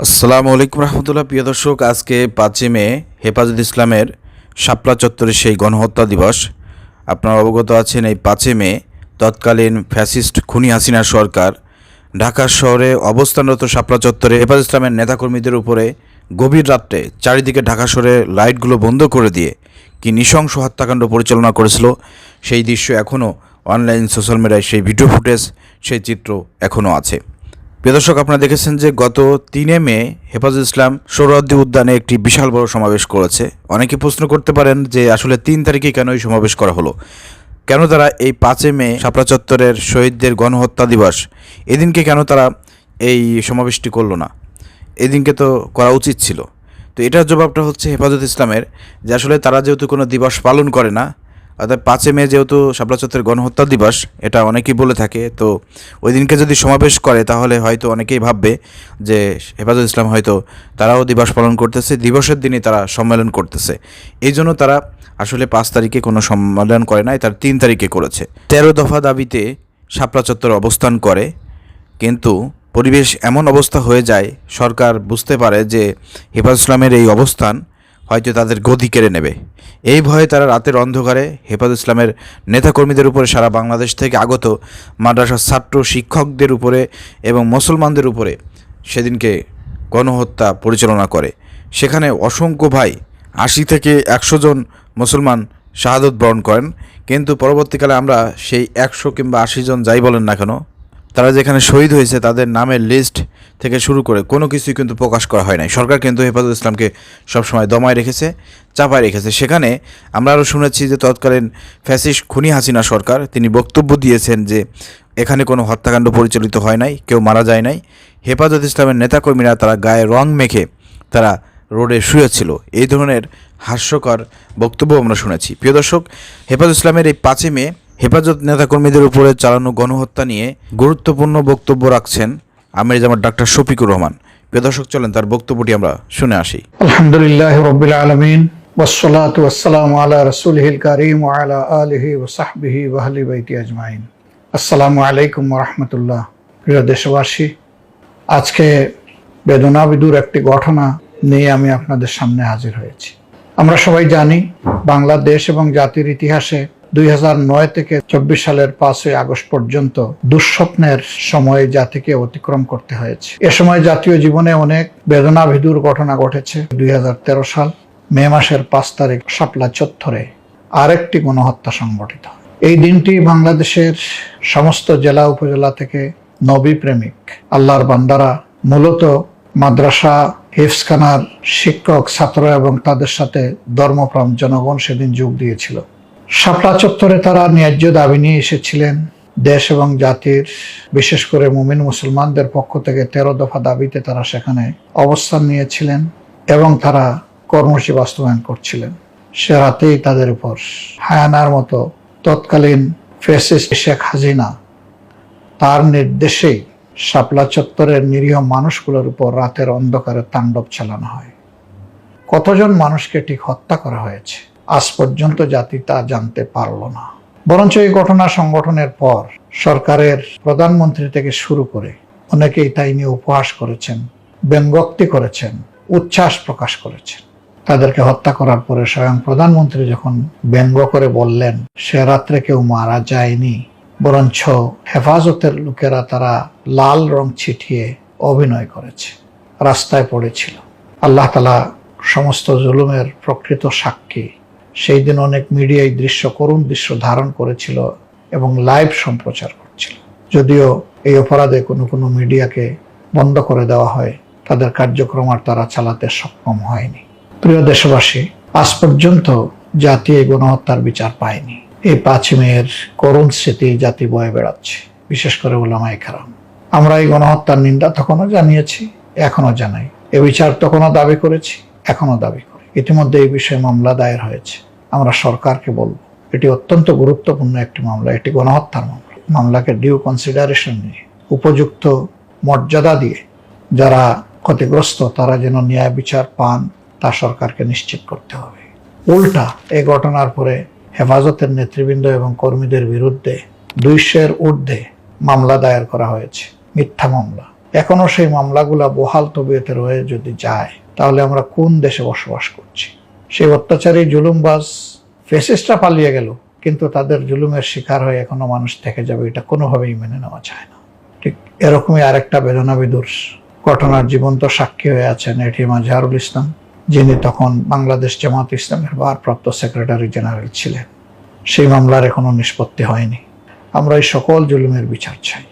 আসসালামু আলাইকুম রহমতুল্লাহ। প্রিয় দর্শক, আজকে 5ই মে হেফাজত ইসলামের শাপলা চত্বরে সেই গণহত্যা দিবস। আপনারা অবগত আছেন, এই 5ই মে তৎকালীন ফ্যাসিস্ট খুনি হাসিনা সরকার ঢাকা শহরে অবস্থানরত শাপলা চত্বরে হেফাজত ইসলামের নেতাকর্মীদের উপরে গভীর রাত্রে চারিদিকে ঢাকা শহরে লাইটগুলো বন্ধ করে দিয়ে কি নৃশংস হত্যাকাণ্ড পরিচালনা করেছিল, সেই দৃশ্য এখনও অনলাইন সোশ্যাল মিডিয়ায়, সেই ভিডিও ফুটেজ, সেই চিত্র এখনও আছে। প্রিয় দর্শক, আপনারা দেখেছেন যে গত 3 মে হেফাজত ইসলাম সোহরাওয়ার্দী উদ্যানে একটি বিশাল বড় সমাবেশ করেছে। অনেকে প্রশ্ন করতে পারেন যে আসলে 3 তারিখে কেন এই সমাবেশ করা হলো, কেন তারা এই 5 মে শাপলা চত্বরের শহীদদের গণহত্যা দিবস এদিনকে কেন তারা এই সমাবেশটি করলো না, এদিনকে তো করা উচিত ছিল। তো এটার জবাবটা হচ্ছে হেফাজত ইসলামের, যে আসলে তারা যেহেতু কোনো দিবস পালন করে না, অর্থাৎ 5 মে যেহেতু শাপলা চত্বরের গণহত্যা দিবস, এটা অনেকেই বলে থাকে, তো ওই দিনকে যদি সমাবেশ করে তাহলে হয়তো অনেকেই ভাববে যে হেফাজত ইসলাম হয়তো তারাও দিবস পালন করতেছে, দিবসের দিনই তারা সম্মেলন করতেছে। এই জন্য তারা আসলে 5 তারিখে কোনো সম্মেলন করে নাই, তার 3 তারিখে করেছে। 13 দফা দাবিতে শাপলা চত্বরে অবস্থান করে, কিন্তু পরিবেশ এমন অবস্থা হয়ে যায়, সরকার বুঝতে পারে যে হেফাজত ইসলামের এই অবস্থান হয়তো তাদের গদি কেড়ে নেবে। এই ভয়ে তারা রাতের অন্ধকারে হেফাজত ইসলামের নেতাকর্মীদের উপরে, সারা বাংলাদেশ থেকে আগত মাদ্রাসার ছাত্র শিক্ষকদের উপরে এবং মুসলমানদের উপরে সেদিনকে গণহত্যা পরিচালনা করে। সেখানে অসংখ্য ভাই, 80 থেকে 100 জন মুসলমান শাহাদত বরণ করেন, কিন্তু পরবর্তীকালে আমরা সেই 100 কিংবা 80 জন যাই বলেন না কেন, তারা যেখানে শহীদ হয়েছে তাদের নামের লিস্ট থেকে শুরু করে কোনো কিছুই কিন্তু প্রকাশ করা হয় নাই। সরকার কিন্তু হেফাজত ইসলামকে সবসময় দমায় রেখেছে, চাপায় রেখেছে। সেখানে আমরা আরও শুনেছি যে তৎকালীন ফ্যাসিস্ট খুনি হাসিনা সরকার তিনি বক্তব্য দিয়েছেন যে এখানে কোনো হত্যাকাণ্ড পরিচালিত হয় নাই, কেউ মারা যায় নাই। হেফাজত ইসলামের নেতাকর্মীরা তারা গায়ে রং মেখে তারা রোডে শুয়েছিল। এই ধরনের হাস্যকর বক্তব্য আমরা শুনেছি। প্রিয় দর্শক, হেফাজত ইসলামের এই 5 মে হেফাজত নেতাকর্মীদের উপরে চালানো গণহত্যা নিয়ে গুরুত্বপূর্ণ বক্তব্য রাখছেন আমির জামাত ডাক্তার শফিকুর রহমান। প্রিয় দর্শক, চলেন তার বক্তব্যটি আমরা শুনে আসি। আলহামদুলিল্লাহ রাব্বিল আলামিন ওয়াসসালাতু ওয়াসসালামু আলা রাসূলিহিল কারীম ওয়া আলা আলিহি ওয়া সাহবিহি ওয়া আহলি বাইতি আজমাইন। আসসালামু আলাইকুম ওয়া রাহমাতুল্লাহ। প্রিয় দেশবাসী, আজকে বেদনাবিদুর একটি ঘটনা নিয়ে আমি আপনাদের সামনে হাজির হয়েছি। আমরা সবাই জানি, বাংলাদেশ এবং জাতির ইতিহাসে 2009 থেকে 24 সালের 5ই আগস্ট পর্যন্ত দুঃস্বপ্নের সময়ে জাতিকে অতিক্রম করতে হয়েছে। এ সময় জাতীয় জীবনে অনেক বেদনাবিধুর ঘটনা ঘটেছে। 2013 সাল মে মাসের 5 তারিখ শাপলা চত্বরে আরেকটি গণহত্যা সংঘটিত হয়। এই দিনটি বাংলাদেশের সমস্ত জেলা উপজেলা থেকে নবী প্রেমিক আল্লাহর বান্দারা, মূলত মাদ্রাসা হিফজখানার শিক্ষক, ছাত্র এবং তাদের সাথে ধর্মপ্রাণ জনগণ সেদিন যোগ দিয়েছিল। শাপলা চত্বরে তারা ন্যায্য দাবি নিয়ে এসেছিলেন। দেশ এবং জাতির, বিশেষ করে মুমিন মুসলমানদের পক্ষ থেকে 13 দফা দাবিতে তারা সেখানে অবস্থান নিয়েছিলেন এবং তারা কর্মসূচি বাস্তবায়ন করছিলেন। সে রাতেই তাদের উপর হায়ানার মতো তৎকালীন ফ্যাসিস্ট শেখ হাসিনা তার নির্দেশেই শাপলা চত্বরের নিরীহ মানুষগুলোর উপর রাতের অন্ধকারে তাণ্ডব চালানো হয়। কতজন মানুষকে ঠিক হত্যা করা হয়েছে আজ পর্যন্ত জাতি তা জানতে পারল না। বরঞ্চ এই ঘটনা সংগঠনের পর সরকারের প্রধানমন্ত্রী থেকে শুরু করে অনেকেই তাই নিয়ে উপহাস করেছেন, ব্যঙ্গোক্তি করেছেন, উচ্ছ্বাস প্রকাশ করেছেন। তাদেরকে হত্যা করার পরে স্বয়ং প্রধানমন্ত্রী যখন ব্যঙ্গ করে বললেন সে রাত্রে কেউ মারা যায়নি, বরঞ্চ হেফাজতের লোকেরা তারা লাল রং ছিটিয়ে অভিনয় করেছে, রাস্তায় পড়েছিল। আল্লাহ তাআলা সমস্ত জুলুমের প্রকৃত সাক্ষী। সেই দিন অনেক মিডিয়ায় করুণ দৃশ্য ধারণ করেছিল এবং লাইভ সম্প্রচার করছিল। যদিও এই অপরাধে কোনো মিডিয়াকে বন্ধ করে দেওয়া হয়, তাদের কার্যক্রম আর তারা চালাতে সক্ষম হয়নি। প্রিয় দেশবাসী, আজ পর্যন্ত জাতি এই গণহত্যার বিচার পায়নি। এই 5 মের করুণ স্মৃতি জাতি বয়ে বেড়াচ্ছে, বিশেষ করে উলামায়ে কেরাম। আমরা এই গণহত্যার নিন্দা তখনও জানিয়েছি, এখনো জানাই। এ বিচার তখনও দাবি করেছি, এখনো দাবি করি। ইতিমধ্যে এই বিষয়ে মামলা দায়ের হয়েছে। আমরা সরকারকে বলবো, এটি অত্যন্ত গুরুত্বপূর্ণ একটি মামলা, এটি গণহত্যার মামলা। মামলাকে ডিউ কনসিডারেশন নিয়ে, উপযুক্ত মর্যাদা দিয়ে যারা ক্ষতিগ্রস্ত তারা যেন ন্যায় বিচার পান তা সরকারকে নিশ্চিত করতে হবে। উল্টা এই ঘটনার পরে হেফাজতের নেতৃবৃন্দ এবং কর্মীদের বিরুদ্ধে 200-এর ঊর্ধ্বে মামলা দায়ের করা হয়েছে, মিথ্যা মামলা। এখনো সেই মামলাগুলা বহাল তবিয়তে রয়ে যদি যায়, তাহলে আমরা কোন দেশে বসবাস করছি? সেই অত্যাচারী জুলুমবাজ ফ্যাসিস্টরা পালিয়ে গেল, কিন্তু তাদের জুলুমের শিকার হয়ে এখনো মানুষ থেকে যাবে, এটা কোনোভাবেই মেনে নেওয়া যায় না। ঠিক এরকমই আরেকটা বেদনাবিদুর ঘটনার জীবন্ত সাক্ষী হয়ে আছেন এটিএম আজহারুল ইসলাম, যিনি তখন বাংলাদেশ জামাত ইসলামের ভারপ্রাপ্ত সেক্রেটারি জেনারেল ছিলেন। সেই মামলার এখনো নিষ্পত্তি হয়নি। আমরা এই সকল জুলুমের বিচার চাই।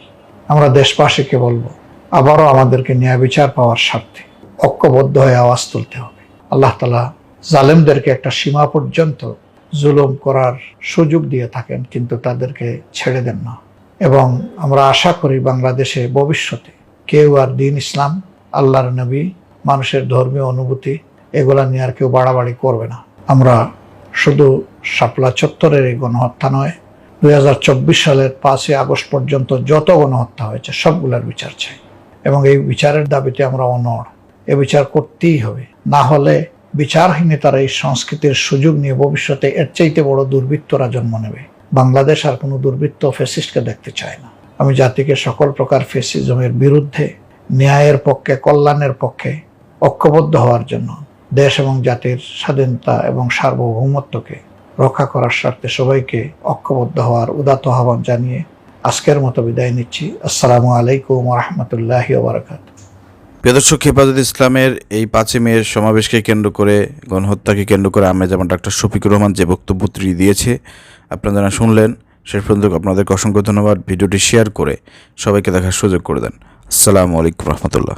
আমরা দেশবাসীকে বলবো, আবারও আমাদেরকে ন্যায় বিচার পাওয়ার স্বার্থে ঐক্যবদ্ধ হয়ে আওয়াজ তুলতে হবে। আল্লাহ তাআলা জালেমদেরকে একটা সীমা পর্যন্ত জুলুম করার সুযোগ দিয়ে থাকেন, কিন্তু তাদেরকে ছেড়ে দেন না। এবং আমরা আশা করি বাংলাদেশে ভবিষ্যতে কেউ আর দিন ইসলাম, আল্লাহর নবী, মানুষের ধর্মীয় অনুভূতি এগুলা নিয়ে আর কেউ বাড়াবাড়ি করবে না। আমরা শুধু শাপলা চত্বরের এই গণহত্যা নয়, 2024 সালের 5ই আগস্ট পর্যন্ত যত গণহত্যা হয়েছে সবগুলার বিচার চাই, এবং এই বিচারের দাবিতে আমরা অনড়। এ বিচার করতেই হবে, না হলে বিচারহীনতার এই সংস্কৃতির সুযোগ নিয়ে ভবিষ্যতে এর চাইতে বড় দুর্বৃত্তরা জন্ম নেবে। বাংলাদেশ আর কোনো দুর্বৃত্ত ফ্যাসিস্টকে দেখতে চায় না। আমি জাতিকে সকল প্রকার ফ্যাসিজমের বিরুদ্ধে, ন্যায়ের পক্ষে, কল্যাণের পক্ষে ঐক্যবদ্ধ হওয়ার জন্য, দেশ এবং জাতির স্বাধীনতা এবং সার্বভৌমত্বকে রক্ষা করার স্বার্থে সবাইকে ঐক্যবদ্ধ হওয়ার উদাত্ত আহ্বান জানিয়ে আজকের মতো বিদায় নিচ্ছি। আসসালামু আলাইকুম ওয়া রাহমাতুল্লাহি ওয়া বারাকাতুহু। প্রিয় দর্শক, হেফাজত ইসলামের এই 5ই মের সমাবেশকে কেন্দ্র করে, গণহত্যাকে কেন্দ্র করে আমরা যেমন ডাক্তার শফিকুর রহমান যে বক্তব্যটি দিয়েছে আপনারা যারা শুনলেন, শেষ পর্যন্ত আপনাদেরকে অসংখ্য ধন্যবাদ। ভিডিওটি শেয়ার করে সবাইকে দেখার সুযোগ করে দেন। আসসালামু আলাইকুম রহমতুল্লাহ।